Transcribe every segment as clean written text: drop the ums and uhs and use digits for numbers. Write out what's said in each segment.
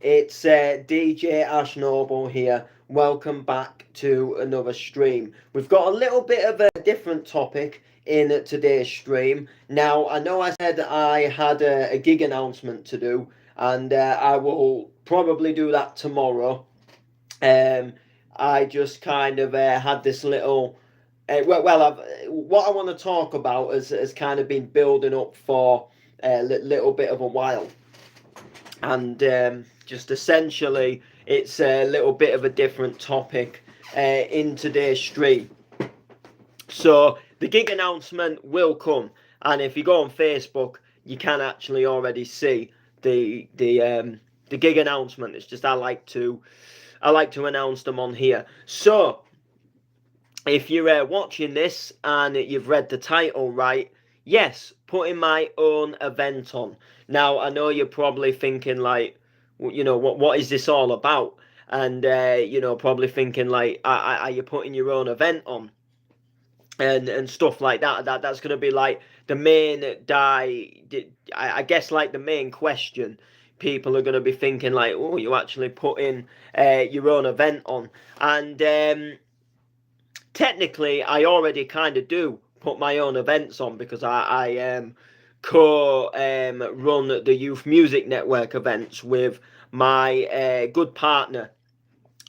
It's DJ Ash Noble here. Welcome back to another stream. We've got a little bit of a different topic in today's stream. Now, I know I said I had a gig announcement to do, and I will probably do that tomorrow. Um, I just kind of had this little. What I want to talk about has kind of been building up for a little bit of a while, and just essentially it's a little bit of a different topic in today's stream. So the gig announcement will come, and if you go on Facebook, you can actually already see the gig announcement. It's just I like to announce them on here. So if you're watching this and you've read the title right, yes, putting my own event on. Now, I know you're probably thinking, like, what is this all about? And, probably thinking, like, are you putting your own event on? And stuff like that. That's going to be, like, the main, I guess, like, the main question. People are going to be thinking, like, oh, you actually putting your own event on. And, technically, I already kind of do put my own events on because I run the Youth Music Network events with my good partner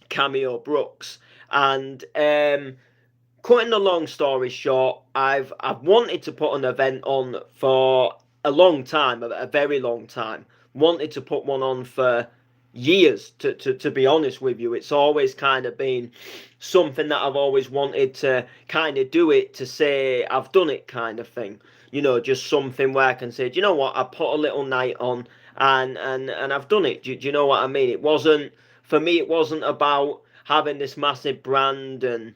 Cameo Brooks. And cutting the long story short, I've wanted to put an event on for a long time, a very long time. Wanted to put one on for years, to be honest with you. It's always kind of been something that I've always wanted to kind of do it to say I've done it kind of thing. Just something where I can say, do you know what, I put a little night on and I've done it. Do you know what I mean? It wasn't, for me, it wasn't about having this massive brand and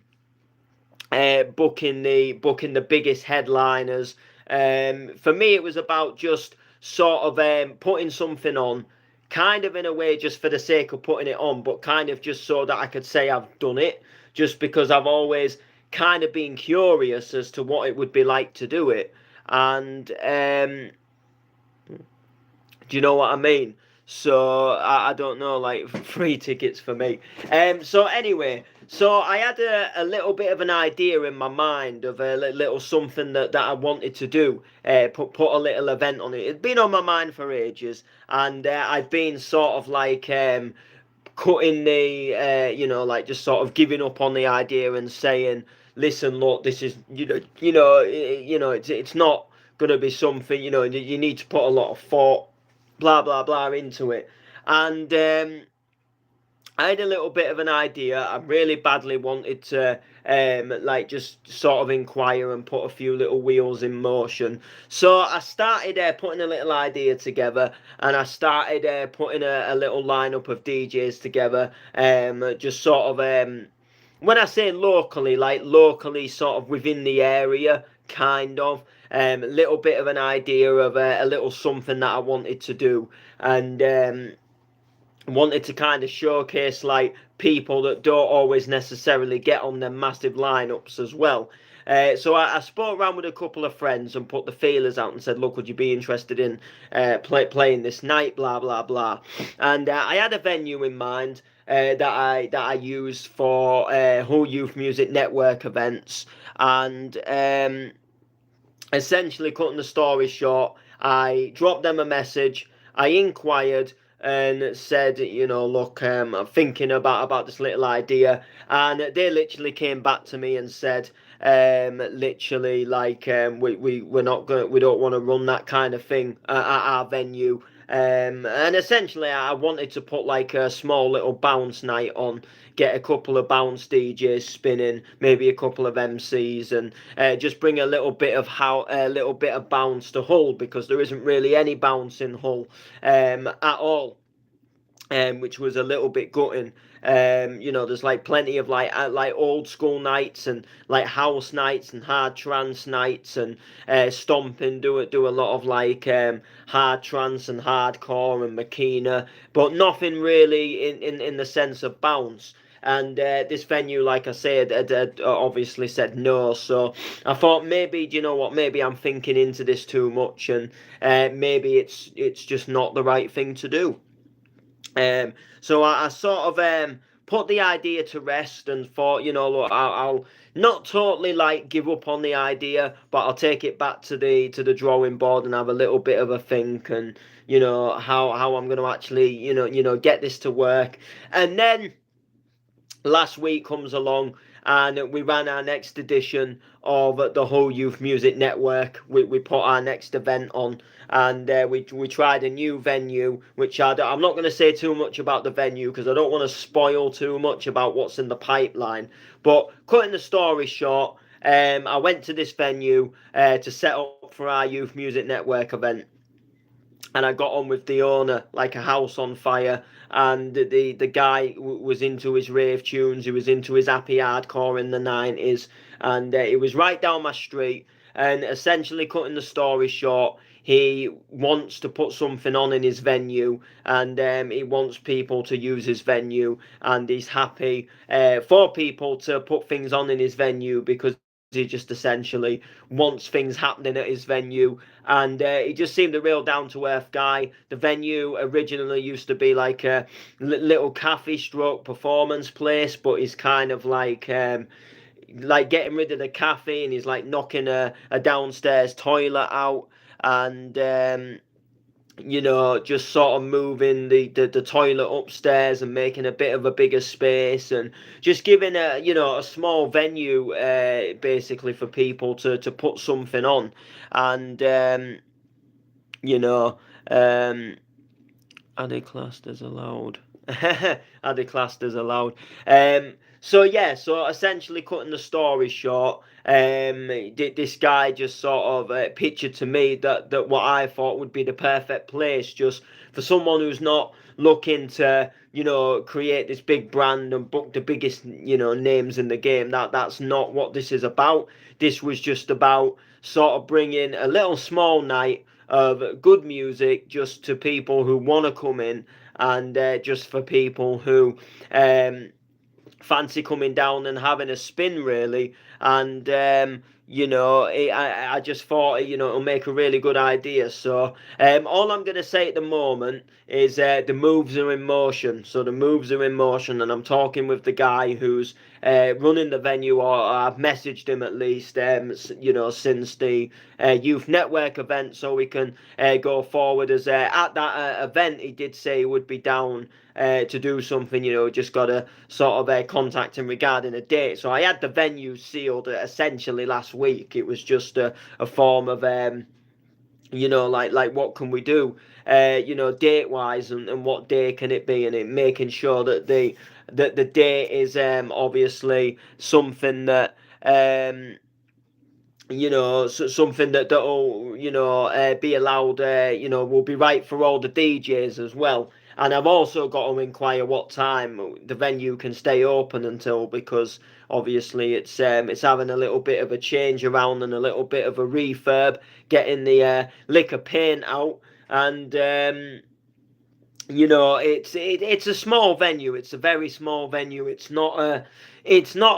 booking the biggest headliners. For me, it was about just sort of putting something on, kind of in a way just for the sake of putting it on, but kind of just so that I could say I've done it, just because I've always kind of been curious as to what it would be like to do it. And do you know what I mean? So I don't know, like free tickets for me. So anyway, so I had a little bit of an idea in my mind of a little something that I wanted to do. Put a little event on it. It'd been on my mind for ages, and I've been sort of like cutting the like just sort of giving up on the idea and saying, listen, look, this is it's not gonna be something, you need to put a lot of thought, blah blah blah, into it. And I had a little bit of an idea. I really badly wanted to like just sort of inquire and put a few little wheels in motion. So I started putting a little idea together, and I started putting a little lineup of DJs together. Just sort of when I say locally, like locally, sort of within the area, kind of. A little bit of an idea of a little something that I wanted to do, and wanted to kind of showcase like people that don't always necessarily get on their massive lineups as well. So I spoke around with a couple of friends and put the feelers out and said, look, would you be interested in playing this night, blah blah blah. And I had a venue in mind that I use for Hull Youth Music Network events. And essentially, cutting the story short, I dropped them a message. I inquired and said, look, I'm thinking about this little idea, and they literally came back to me and said, literally like, we don't want to run that kind of thing at our venue. And essentially, I wanted to put like a small little bounce night on, get a couple of bounce DJs spinning, maybe a couple of MCs, and just bring a little bit of bounce to Hull, because there isn't really any bounce in Hull at all. Which was a little bit gutting. There's like plenty of like old school nights and like house nights and hard trance nights, and stomping do a lot of like hard trance and hardcore and Makina, but nothing really in the sense of bounce. And this venue, like I said, had obviously said no. So I thought, maybe, do you know what? Maybe I'm thinking into this too much, and maybe it's just not the right thing to do. So I sort of put the idea to rest and thought, look, I'll not totally like give up on the idea, but I'll take it back to the drawing board and have a little bit of a think, and how I'm going to actually get this to work. And then last week comes along, and we ran our next edition of the Hull Youth Music Network. We put our next event on, and we tried a new venue, which I'm not going to say too much about the venue because I don't want to spoil too much about what's in the pipeline. But cutting the story short, I went to this venue to set up for our Youth Music Network event, and I got on with the owner like a house on fire. And the guy was into his rave tunes, he was into his happy hardcore in the 90s, and it was right down my street. And essentially, cutting the story short, he wants to put something on in his venue, and he wants people to use his venue, and he's happy for people to put things on in his venue because he just essentially wants things happening at his venue. And he just seemed a real down-to-earth guy. The venue originally used to be like a little cafe stroke performance place, but he's kind of like getting rid of the cafe, and he's like knocking a downstairs toilet out, and just sort of moving the toilet upstairs and making a bit of a bigger space, and just giving a small venue basically for people to put something on. And you know are they classed as allowed? Are they classed as allowed? So yeah, so essentially, cutting the story short, this guy just sort of pictured to me that what I thought would be the perfect place, just for someone who's not looking to create this big brand and book the biggest names in the game. That's not what this is about. This was just about sort of bringing a little small night of good music just to people who want to come in, and just for people who fancy coming down and having a spin, really. And I just thought it'll make a really good idea. So all I'm going to say at the moment is the moves are in motion. So the moves are in motion, and I'm talking with the guy who's running the venue, or I've messaged him at least since the youth network event, so we can go forward. As at that event, he did say he would be down to do something. Just got to sort of contact him regarding a date. So I had the venue sealed essentially last week. It was just a form of like what can we do date wise, and what day can it be, and it making sure that the date is obviously something that something that'll be allowed, will be right for all the DJs as well. And I've also got to inquire what time the venue can stay open until, because obviously it's having a little bit of a change around and a little bit of a refurb, getting the liquor paint out. And it's a small venue. It's a very small venue. It's not a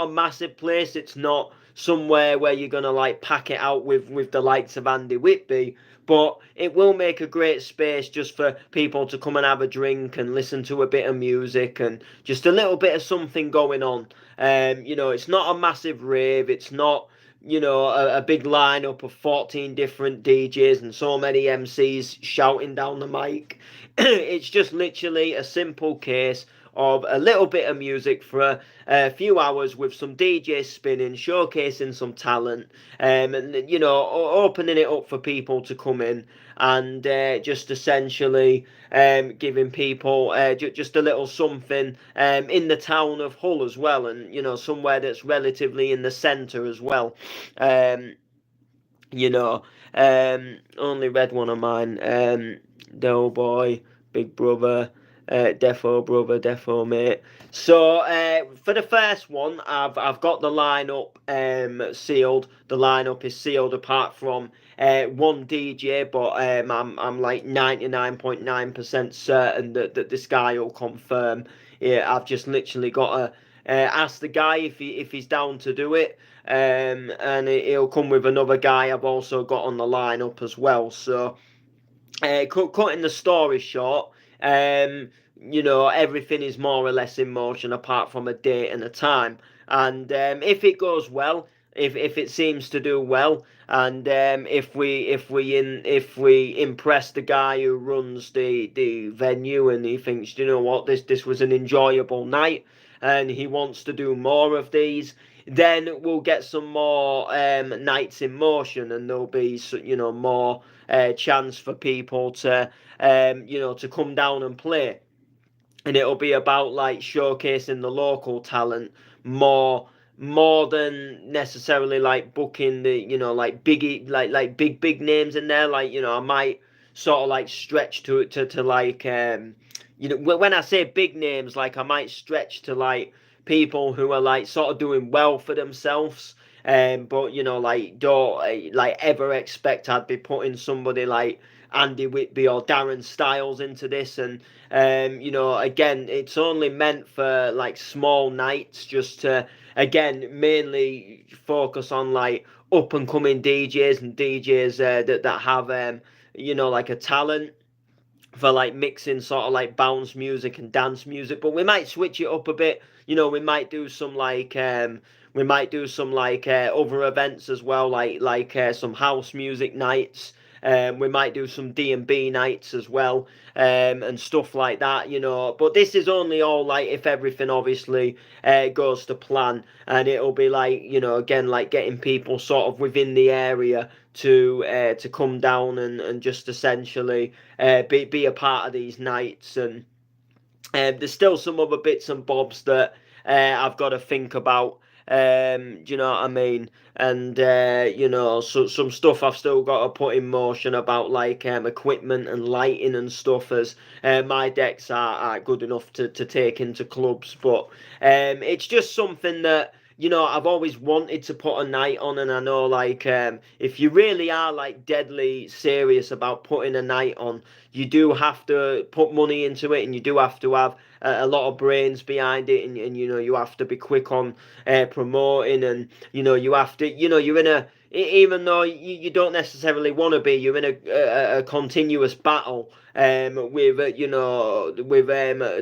massive place. It's not somewhere where you're gonna like pack it out with the likes of Andy Whitby, but it will make a great space just for people to come and have a drink and listen to a bit of music and just a little bit of something going on. It's not a massive rave. It's not a big lineup of 14 different DJs and so many MCs shouting down the mic. It's just literally a simple case of a little bit of music for a few hours with some DJs spinning, showcasing some talent, and opening it up for people to come in, and just essentially giving people just a little something in the town of Hull as well, and somewhere that's relatively in the centre as well. You know, Only read one of mine, Doughboy, Big Brother, Defo Brother, Defo Mate. So for the first one, I've got the lineup sealed. The lineup is sealed apart from one DJ, but I'm like 99.9% certain that this guy will confirm. Yeah, I've just literally got to ask the guy if he's down to do it. And he'll come with another guy I've also got on the lineup as well. So, cutting the story short, everything is more or less in motion apart from a date and a time. And if it goes well, if it seems to do well, and if we impress the guy who runs the venue, and he thinks, what, this was an enjoyable night, and he wants to do more of these, then we'll get some more nights in motion, and there'll be more chance for people to come down and play. And it'll be about like showcasing the local talent more than necessarily like booking the like biggie like big names in there. Like, I might sort of like stretch to like when I say big names, like I might stretch to like people who are like sort of doing well for themselves. But like, don't like ever expect I'd be putting somebody like Andy Whitby or Darren Styles into this. And again, it's only meant for like small nights, just to again mainly focus on like up and coming DJs and DJs that have like a talent for like mixing sort of like bounce music and dance music. But we might switch it up a bit. We might do some like other events as well, like some house music nights. We might do some D&B nights as well, and stuff like that, But this is only all like if everything obviously goes to plan, and it'll be like, again, like getting people sort of within the area to come down and just essentially be a part of these nights. And there's still some other bits and bobs that I've got to think about. Do you know what I mean? And so some stuff I've still got to put in motion about like equipment and lighting and stuff, as my decks are good enough to take into clubs. But it's just something that I've always wanted to put a night on. And I know like if you really are like deadly serious about putting a night on, you do have to put money into it, and you do have to have a lot of brains behind it, and you have to be quick on promoting, and you have to, you're in a, even though you don't necessarily want to be, you're in a continuous battle with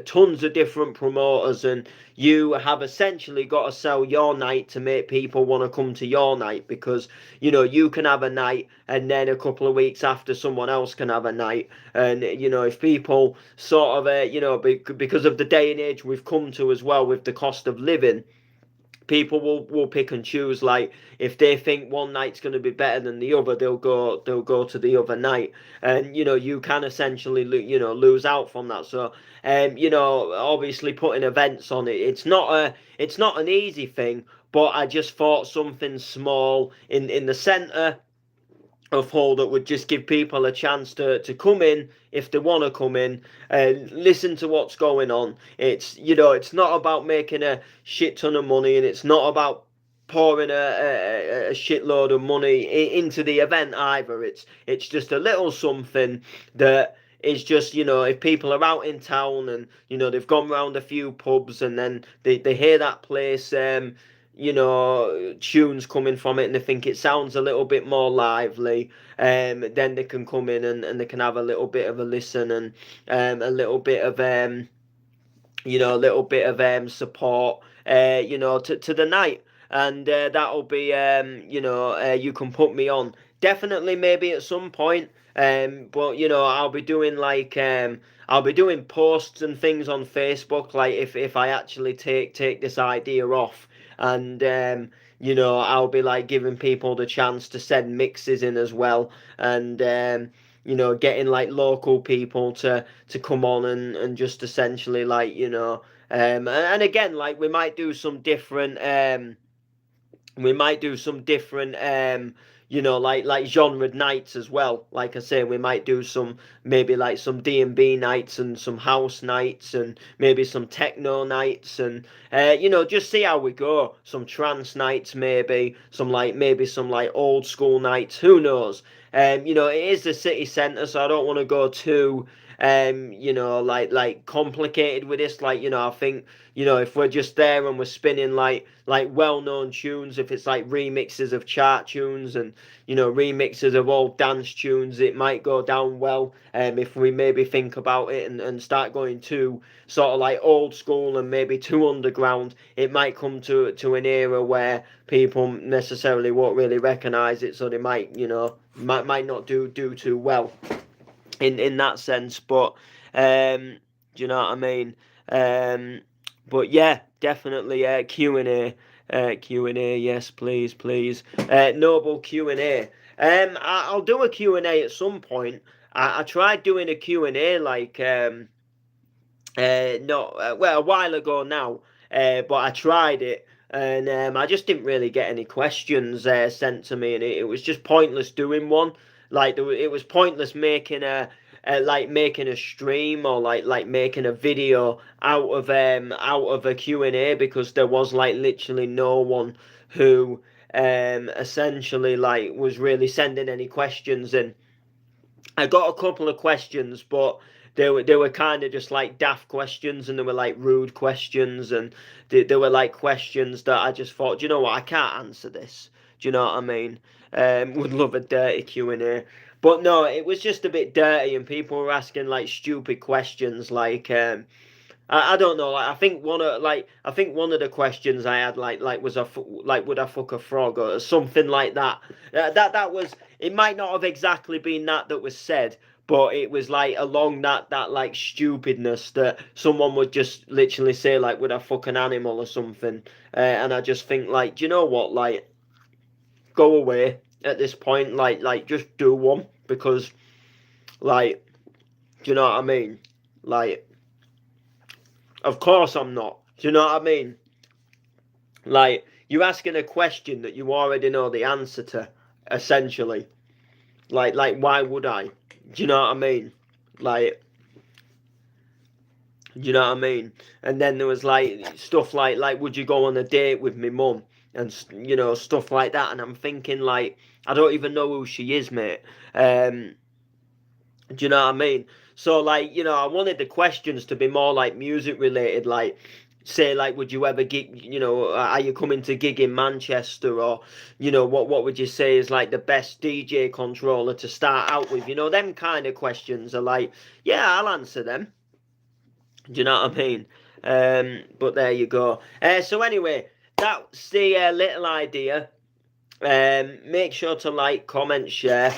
tons of different promoters, and you have essentially got to sell your night to make people want to come to your night. Because you can have a night, and then a couple of weeks after someone else can have a night. And if people sort of because of the day and age we've come to as well, with the cost of living, people will pick and choose. Like, if they think one night's going to be better than the other, they'll go to the other night. And you can essentially lose out from that. So obviously putting events on it, it's not an easy thing. But I just thought something small in the center of Hull that would just give people a chance to come in if they want to come in and listen to what's going on. It's not about making a shit ton of money, and it's not about pouring a shitload of money into the event either. It's just a little something that is just, if people are out in town, and they've gone round a few pubs, and then they hear that place tunes coming from it, and they think it sounds a little bit more lively, then they can come in, and they can have a little bit of a listen, and a little bit of support to the night. And that'll be you can put me on, definitely, maybe at some point. But I'll be doing like I'll be doing posts and things on Facebook, like if I actually take this idea off. And I'll be like giving people the chance to send mixes in as well. And getting like local people to come on, and just essentially like and again, like we might do some different like genre nights as well. Like I say, we might do some, maybe like some D&B nights, and some house nights, and maybe some techno nights, and just see how we go. Some trance nights, maybe some like old school nights, who knows. It is the city centre, so I don't want to go too you know, like complicated with this. Like, you know, I think, you know, if we're just there and we're spinning like well-known tunes, if it's like remixes of chart tunes and, you know, remixes of old dance tunes, it might go down well. If we maybe think about it and start going to sort of like old school and maybe too underground, it might come to an era where people necessarily won't really recognize it, so they might, you know, might not do too well in that sense. But do you know what I mean? But yeah, definitely Q&A. Q&A, yes, please. Noble Q&A. I'll do a Q&A at some point. I tried doing a Q&A like well, a while ago now, but I tried it and I just didn't really get any questions sent to me, and it was just pointless doing one. Like it was pointless making like making a stream or like making a video out of a Q&A, because there was like literally no one who essentially like was really sending any questions in. I got a couple of questions, but they were kind of just like daft questions, and they were like rude questions, and they were like questions that I just thought, do you know what, I can't answer this. Do you know what I mean? Would love a dirty Q&A, but no, it was just a bit dirty, and people were asking like stupid questions, like I don't know. Like I think one of the questions I had like was like would I fuck a frog or something like that. That was, it might not have exactly been that was said, but it was like along that like stupidness that someone would just literally say like would I fuck an animal or something, and I just think like, do you know what, like go away at this point, like just do one, because like, do you know what I mean, like. Of course I'm not. Do you know what I mean? Like, you're asking a question that you already know the answer to, essentially. Like why would I? Do you know what I mean? Like, do you know what I mean? And then there was like stuff like would you go on a date with me mum? And, you know, stuff like that. And I'm thinking like, I don't even know who she is, mate. Do you know what I mean? So like, you know, I wanted the questions to be more like music related, like say like would you ever gig, you know, are you coming to gig in Manchester, or, you know, what would you say is like the best DJ controller to start out with? You know, them kind of questions are like, yeah, I'll answer them. Do you know what I mean? But there you go. So anyway, that's the little idea. Make sure to like, comment, share,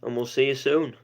and we'll see you soon.